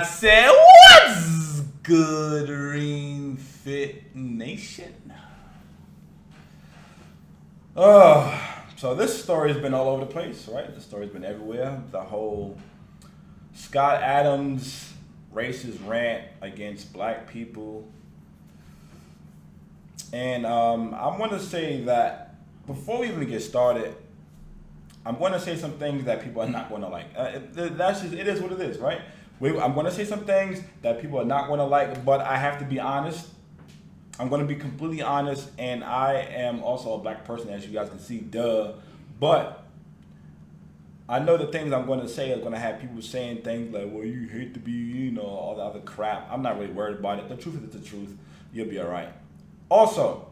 I said, what's good, Ring Fit Nation? So this story has been all over the place, right? The story's been everywhere. The whole Scott Adams racist rant against black people. And I want to say that before we even get started, I'm going to say some things that people are not going to like. It is what it is, right? I'm going to say some things that people are not going to like, but I have to be honest. I'm going to be completely honest, and I am also a black person, as you guys can see, duh. But I know the things I'm going to say are going to have people saying things like, well, you hate to be, all the other crap. I'm not really worried about it. The truth is the truth. You'll be all right. Also,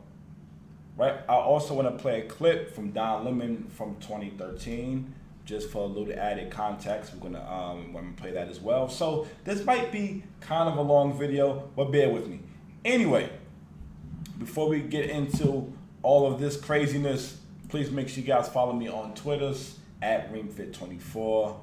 right, I also want to play a clip from Don Lemon from 2013, just for a little added context. We're gonna play that as well. So this might be kind of a long video, but bear with me. Anyway, before we get into all of this craziness, please make sure you guys follow me on Twitters at ReamFit24.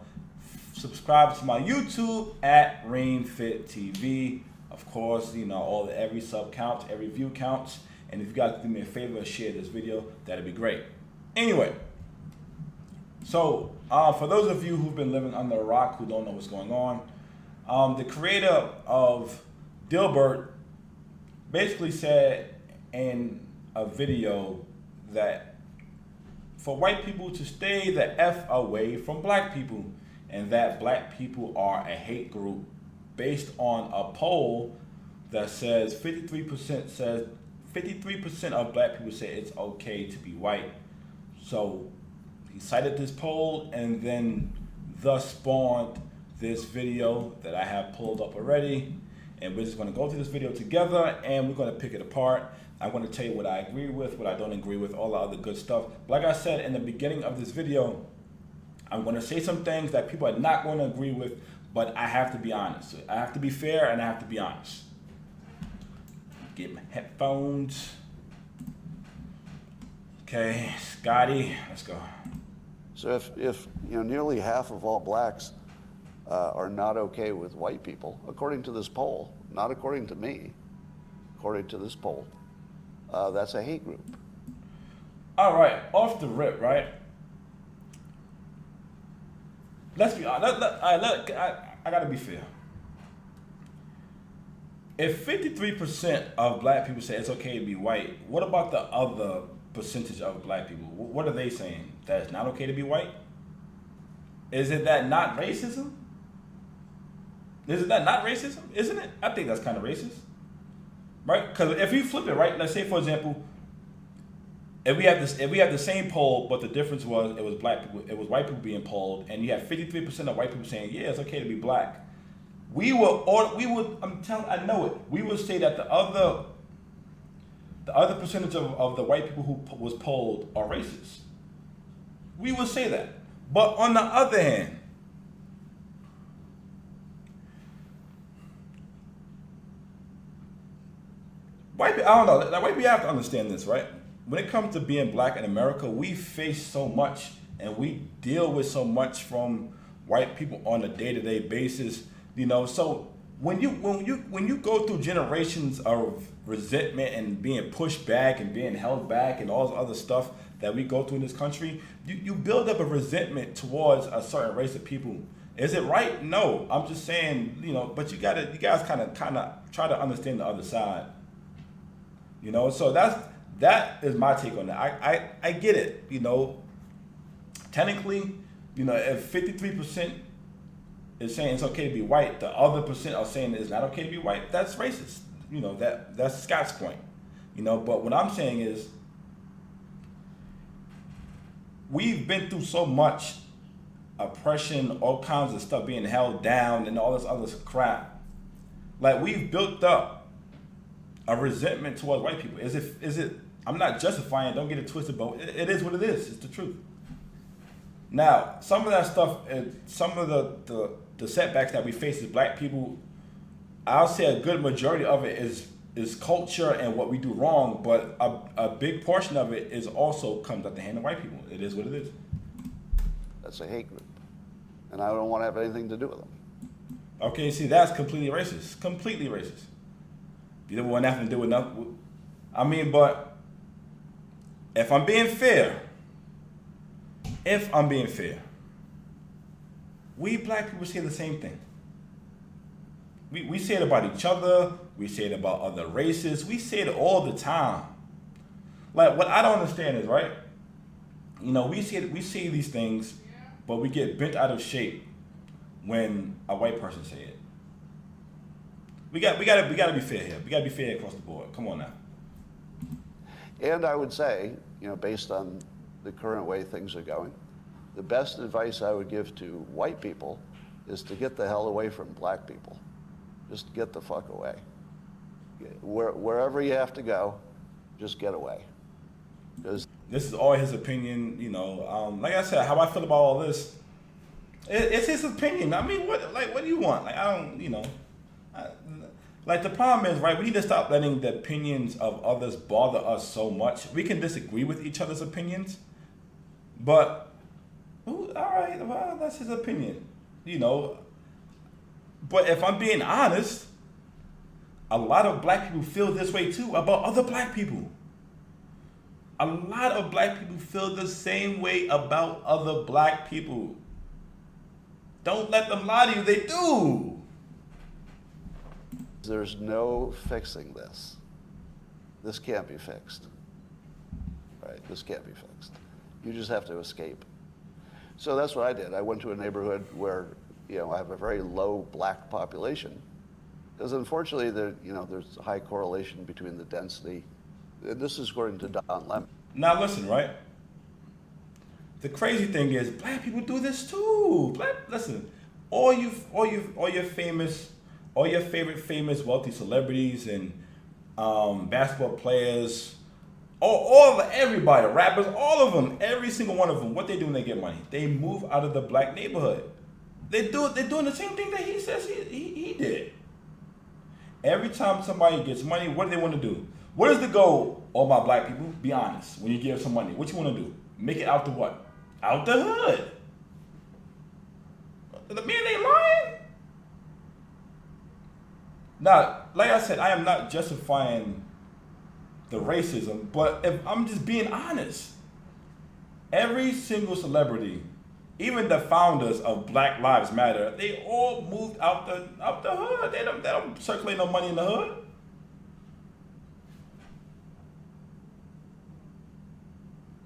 Subscribe to my YouTube at ReamFitTV. Of course, every sub counts, every view counts. And if you guys do me a favor and share this video, that'd be great. Anyway, so for those of you who've been living under a rock who don't know what's going on, the creator of Dilbert basically said in a video that for white people to stay the F away from black people, and that black people are a hate group based on a poll that says 53% of black people say it's okay to be white. So he cited this poll and then thus spawned this video that I have pulled up already. And we're just going to go through this video together and we're going to pick it apart. I'm going to tell you what I agree with, what I don't agree with, all the other good stuff. Like I said in the beginning of this video, I'm going to say some things that people are not going to agree with, but I have to be honest. I have to be fair and I have to be honest. Get my headphones. Okay, Scotty, let's go. So if nearly half of all blacks are not okay with white people, according to this poll, not according to me, according to this poll, that's a hate group. All right, off the rip, right? Let's be honest. I gotta be fair. If 53% of black people say it's okay to be white, what about the other percentage of black people? What are they saying? That it's not okay to be white? Is it that not racism? Isn't that not racism? Isn't it? I think that's kind of racist. Right? Because if you flip it, right, let's say for example, if we have the same poll, but the difference was it was black people, it was white people being polled, and you have 53% of white people saying, yeah, it's okay to be black. We would, I know it. We would say that the other percentage of the white people who was polled are racist. We would say that. But on the other hand, white people, I don't know. Like, white people have to understand this, right? When it comes to being black in America, we face so much and we deal with so much from white people on a day-to-day basis. So when you go through generations of resentment and being pushed back and being held back and all this other stuff that we go through in this country, you build up a resentment towards a certain race of people. Is it right? No. I'm just saying, but you guys kind of try to understand the other side. So that is my take on that. I get it. Technically, if 53% is saying it's okay to be white, the other percent are saying it's not okay to be white, that's racist. That's Scott's point. But what I'm saying is we've been through so much oppression, all kinds of stuff being held down and all this other crap. Like, we've built up a resentment towards white people. Is it I'm not justifying, don't get it twisted, but it is what it is. It's the truth. Now, some of that stuff, some of the setbacks that we face as black people, I'll say a good majority of it is culture and what we do wrong, but a big portion of it is also comes at the hand of white people. It is what it is. That's a hate group. And I don't want to have anything to do with them. Okay, see, that's completely racist. Completely racist. You don't want nothing to do with nothing. I mean, but if I'm being fair, we black people say the same thing. We say it about each other. We say it about other races. We say it all the time. Like, what I don't understand is, right? You know, we say these things, but we get bent out of shape when a white person say it. We gotta be fair here. We gotta be fair across the board. Come on now. And I would say, you know, based on the current way things are going, the best advice I would give to white people is to get the hell away from black people. Just get the fuck away. Wherever you have to go, just get away. Because This is all his opinion, you know. Like I said, how I feel about all this, it's his opinion. I mean, what do you want? Like, I don't, you know. Like, the problem is, right, we need to stop letting the opinions of others bother us so much. We can disagree with each other's opinions, but, all right, well, that's his opinion, you know. But if I'm being honest, a lot of black people feel this way too about other black people. A lot of black people feel the same way about other black people. Don't let them lie to you, they do. there's no fixing this. This can't be fixed. Right? This can't be fixed. You just have to escape. So that's what I did. I went to a neighborhood where, you know, I have a very low black population. Because unfortunately, there's a high correlation between the density. And this is according to Don Lemon. Now listen, right? The crazy thing is, black people do this too. Listen, all your favorite famous wealthy celebrities and basketball players, everybody, rappers, all of them, every single one of them, what they do when they get money, they move out of the black neighborhood. They're doing the same thing that he says he did. Every time somebody gets money, what do they want to do? What is the goal, all my black people? Be honest. When you give some money, what you want to do? Make it out the what? Out the hood. The man ain't lying. Now, like I said, I am not justifying the racism, but if I'm just being honest, every single celebrity, even the founders of Black Lives Matter, they all moved out the hood. They don't circulate no money in the hood.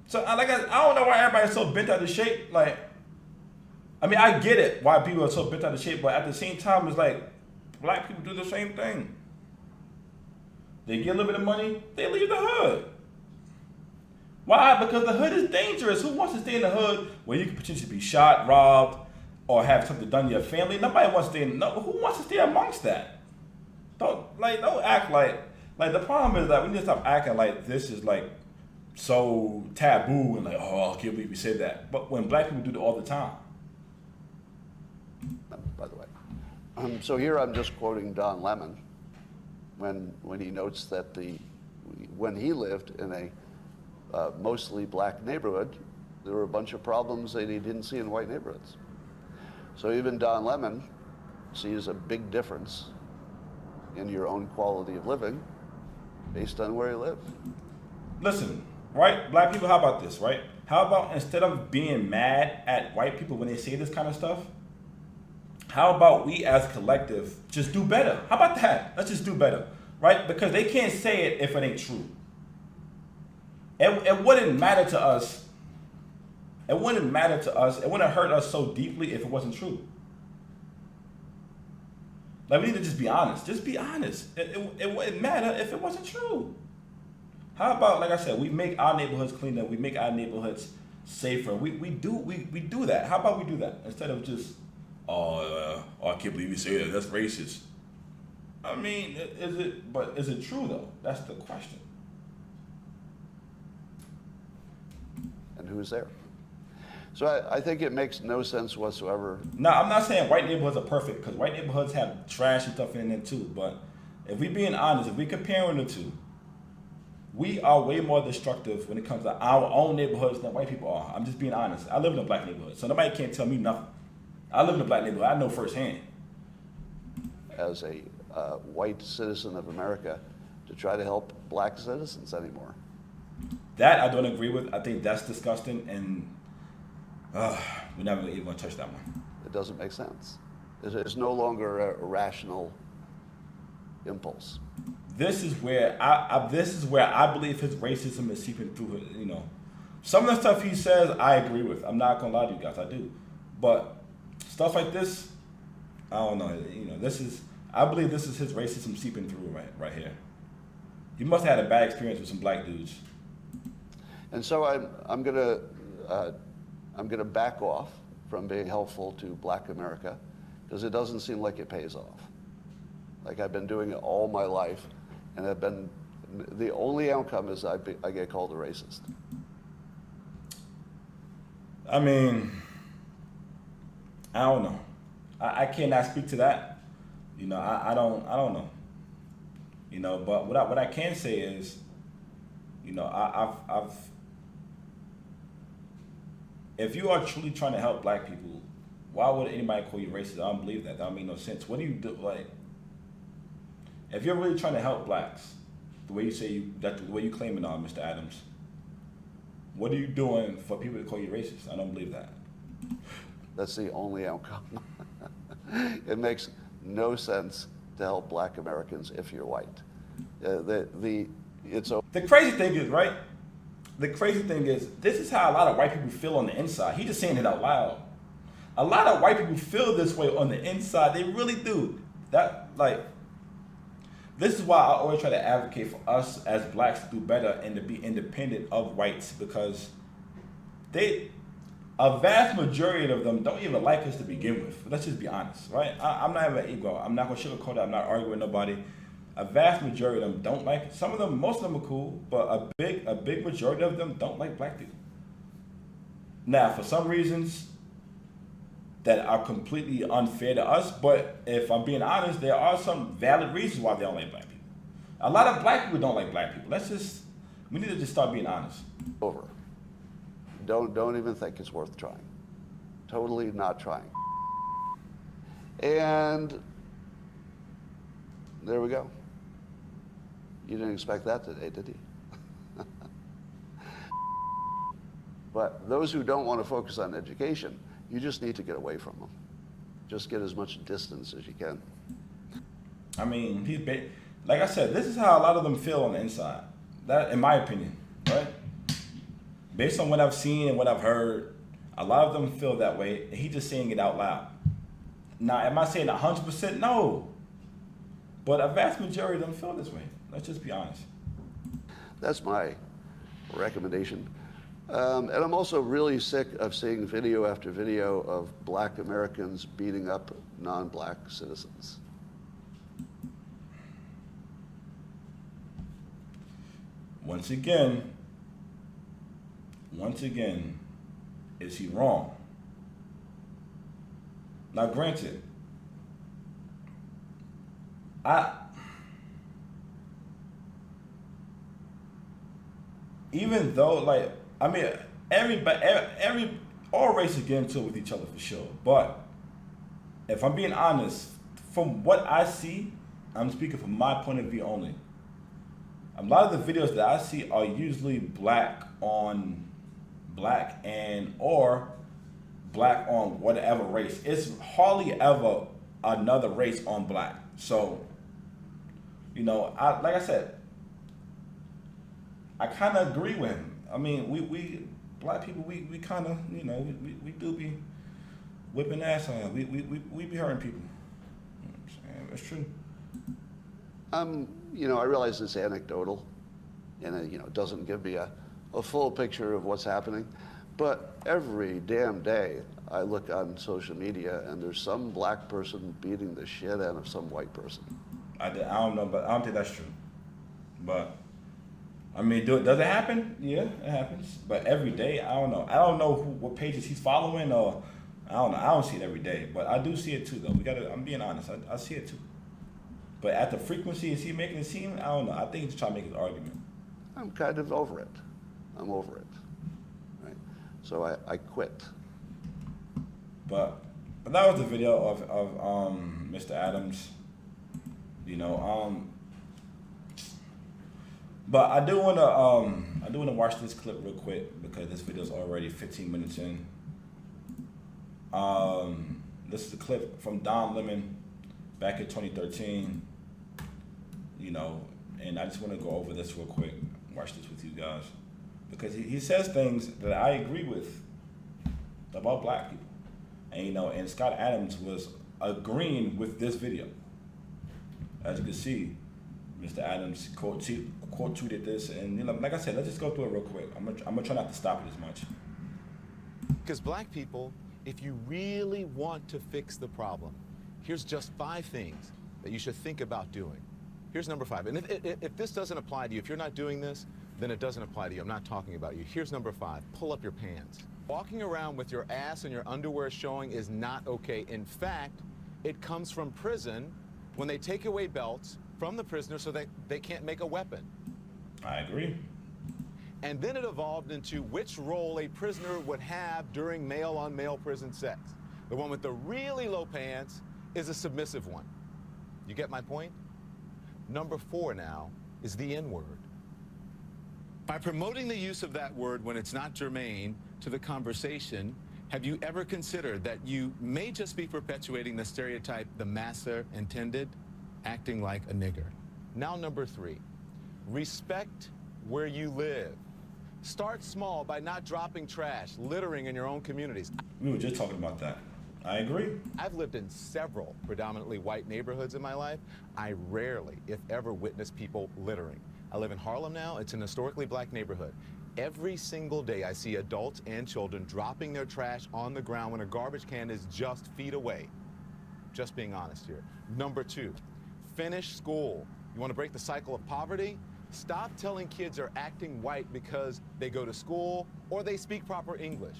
So I don't know why everybody's so bent out of shape. Like, I mean, I get it why people are so bent out of shape, but at the same time, it's like black people do the same thing. They get a little bit of money, they leave the hood. Why? Because the hood is dangerous. Who wants to stay in the hood where you could potentially be shot, robbed, or have something done to your family? Nobody wants to stay in. No, who wants to stay amongst that? Don't act like the problem is that we need to stop acting like this is like so taboo and like, oh, I can't believe we said that. But when black people do it all the time. By the way, so here I'm just quoting Don Lemon when he notes that when he lived in a mostly black neighborhood, there were a bunch of problems that he didn't see in white neighborhoods. So even Don Lemon sees a big difference in your own quality of living based on where you live. Listen, right? Black people, how about this, right? How about instead of being mad at white people when they say this kind of stuff, how about we as a collective just do better? How about that? Let's just do better, right? Because they can't say it if it ain't true. It wouldn't matter to us. It wouldn't matter to us. It wouldn't hurt us so deeply if it wasn't true. Like, we need to just be honest. Just be honest. It wouldn't matter if it wasn't true. How about, like I said, we make our neighborhoods cleaner. We make our neighborhoods safer. We do that. How about we do that instead of just, I can't believe you say that. That's racist. I mean, is it true though? That's the question. And who's there? So I think it makes no sense whatsoever. No, I'm not saying white neighborhoods are perfect, because white neighborhoods have trash and stuff in there too. But if we being honest, if we comparing the two, we are way more destructive when it comes to our own neighborhoods than white people are. I'm just being honest. I live in a black neighborhood, so nobody can't tell me nothing. I live in a black neighborhood. I know firsthand. as a white citizen of America to try to help black citizens anymore. That I don't agree with. I think that's disgusting, and we're never even going to touch that one. It doesn't make sense. It's no longer a rational impulse. This is where I believe his racism is seeping through. You know, some of the stuff he says, I agree with. I'm not gonna lie to you guys, I do. But stuff like this, I don't know. You know, I believe this is his racism seeping through right here. He must have had a bad experience with some black dudes. And so I'm gonna back off from being helpful to Black America because it doesn't seem like it pays off. Like I've been doing it all my life, and the only outcome is I get called a racist. I mean, I don't know. I cannot speak to that. You know, I don't know. You know, but what I can say is, you know, I've if you are truly trying to help black people, why would anybody call you racist? I don't believe that. That don't make no sense. What do you do? Like, if you're really trying to help blacks, the way you say the way you claim it on, Mr. Adams, what are you doing for people to call you racist? I don't believe that. That's the only outcome. It makes no sense to help black Americans if you're white. The crazy thing is, right? The crazy thing is, this is how a lot of white people feel on the inside. He's just saying it out loud. A lot of white people feel this way on the inside. They really do. This is why I always try to advocate for us as blacks to do better and to be independent of whites, because a vast majority of them don't even like us to begin with. Let's just be honest, right? I'm not even ego. I'm not gonna sugarcoat it. I'm not arguing with nobody. A vast majority of them don't like it. Some of them, most of them are cool, but a big majority of them don't like black people. Now, for some reasons that are completely unfair to us, but if I'm being honest, there are some valid reasons why they don't like black people. A lot of black people don't like black people. We need to just start being honest. Over. Don't even think it's worth trying. Totally not trying. And there we go. You didn't expect that today, did you? But those who don't want to focus on education, you just need to get away from them. Just get as much distance as you can. I mean, like I said, this is how a lot of them feel on the inside. That, in my opinion, right? Based on what I've seen and what I've heard, a lot of them feel that way. And he's just saying it out loud. Now, am I saying 100%? No. But a vast majority of them feel this way. Let's just be honest. That's my recommendation. And I'm also really sick of seeing video after video of black Americans beating up non-black citizens. Once again, is he wrong? Now, granted, even though, like, I mean, all races get into it with each other for sure. But if I'm being honest, from what I see, I'm speaking from my point of view only. A lot of the videos that I see are usually black on black or black on whatever race. It's hardly ever another race on black. So, you know, like I said, I kind of agree with him. I mean, we black people, we kind of, you know, we do be whipping ass on. We be hurting people. You know what I'm saying? It's true. You know, I realize it's anecdotal, and it doesn't give me a full picture of what's happening. But every damn day, I look on social media, and there's some black person beating the shit out of some white person. I don't know, but I don't think that's true. But I mean, does it happen? Yeah, it happens. But every day, I don't know. I don't know what pages he's following, or I don't know. I don't see it every day, but I do see it too, though. I'm being honest. I see it too. But at the frequency is he making it seem? I don't know. I think he's trying to make his argument. I'm kind of over it. I'm over it. Right? So I quit. But that was the video of Mr. Adams. You know, but I do wanna watch this clip real quick because this video's already 15 minutes in. This is a clip from Don Lemon back in 2013. You know, and I just want to go over this real quick. Watch this with you guys because he says things that I agree with about black people, and you know, and Scott Adams was agreeing with this video. As you can see, Mr. Adams quote tweeted this, and you know, like I said, let's just go through it real quick. I'm gonna try not to stop it as much. Because black people, if you really want to fix the problem, here's just 5 things that you should think about doing. Here's number 5. And if this doesn't apply to you, if you're not doing this, then it doesn't apply to you. I'm not talking about you. Here's number 5. Pull up your pants. Walking around with your ass and your underwear showing is not okay. In fact, it comes from prison when they take away belts from the prisoner so that they can't make a weapon. I agree. And then it evolved into which role a prisoner would have during male-on-male prison sex. The one with the really low pants is a submissive one. You get my point? Number 4 now is the N-word. By promoting the use of that word when it's not germane to the conversation, have you ever considered that you may just be perpetuating the stereotype the massa intended, acting like a nigger? Now number 3, respect where you live. Start small by not dropping trash, littering in your own communities. We were just talking about that. I agree. I've lived in several predominantly white neighborhoods in my life. I rarely, if ever, witness people littering. I live in Harlem now. It's an historically black neighborhood. Every single day I see adults and children dropping their trash on the ground when a garbage can is just feet away. Just being honest here. Number 2, finish school. You want to break the cycle of poverty? Stop telling kids they're acting white because they go to school or they speak proper English.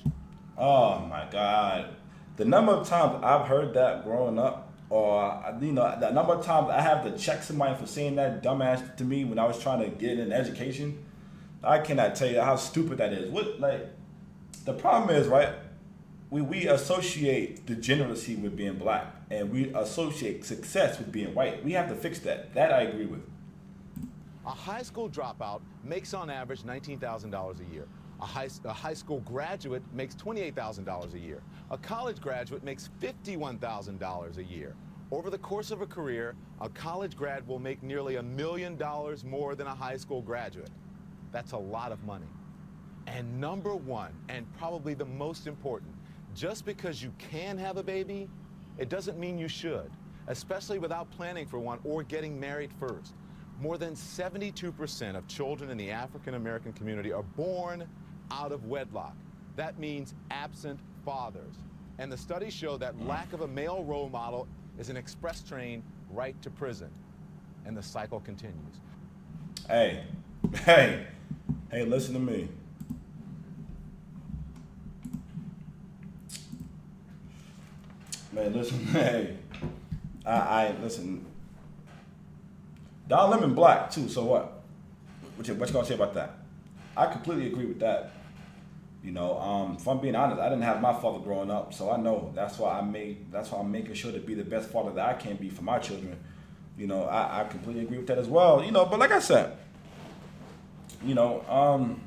Oh my God. The number of times I've heard that growing up, or you know, the number of times I have to check somebody for saying that dumbass to me when I was trying to get an education, I cannot tell you how stupid that is. What, like, the problem is, right? We associate degeneracy with being black, and we associate success with being white. We have to fix that. That I agree with. A high school dropout makes on average $19,000 a year. A high school graduate makes $28,000 a year. A college graduate makes $51,000 a year. Over the course of a career, a college grad will make nearly $1 million more than a high school graduate. That's a lot of money. And number 1, and probably the most important, just because you can have a baby, it doesn't mean you should, especially without planning for one or getting married first. More than 72% of children in the African American community are born out of wedlock. That means absent fathers. And the studies show that lack of a male role model is an express train right to prison. And the cycle continues. Hey, listen to me. Man, listen, hey. I listen. Don Lemon black too, so what? What you gonna say about that? I completely agree with that. You know, if I'm being honest, I didn't have my father growing up, so I know that's why I'm making sure to be the best father that I can be for my children. You know, I completely agree with that as well. You know, but like I said, you know,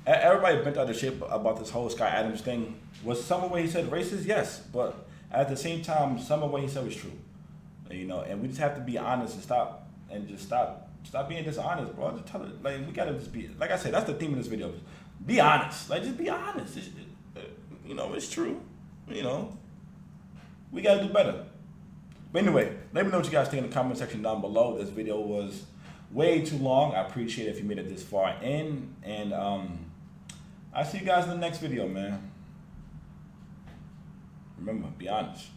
everybody bent out of shape about this whole Scott Adams thing. Was some of what he said racist? Yes, but at the same time, some of what he said was true. You know, and we just have to be honest and stop being dishonest, bro. Just tell it, like, we gotta just be, like I said, that's the theme of this video. Be honest, like, just be honest. You know, it's true. You know, we gotta do better. But anyway, let me know what you guys think in the comment section down below. This video was way too long. I appreciate it if you made it this far in, and I'll see you guys in the next video, man. Remember, be honest.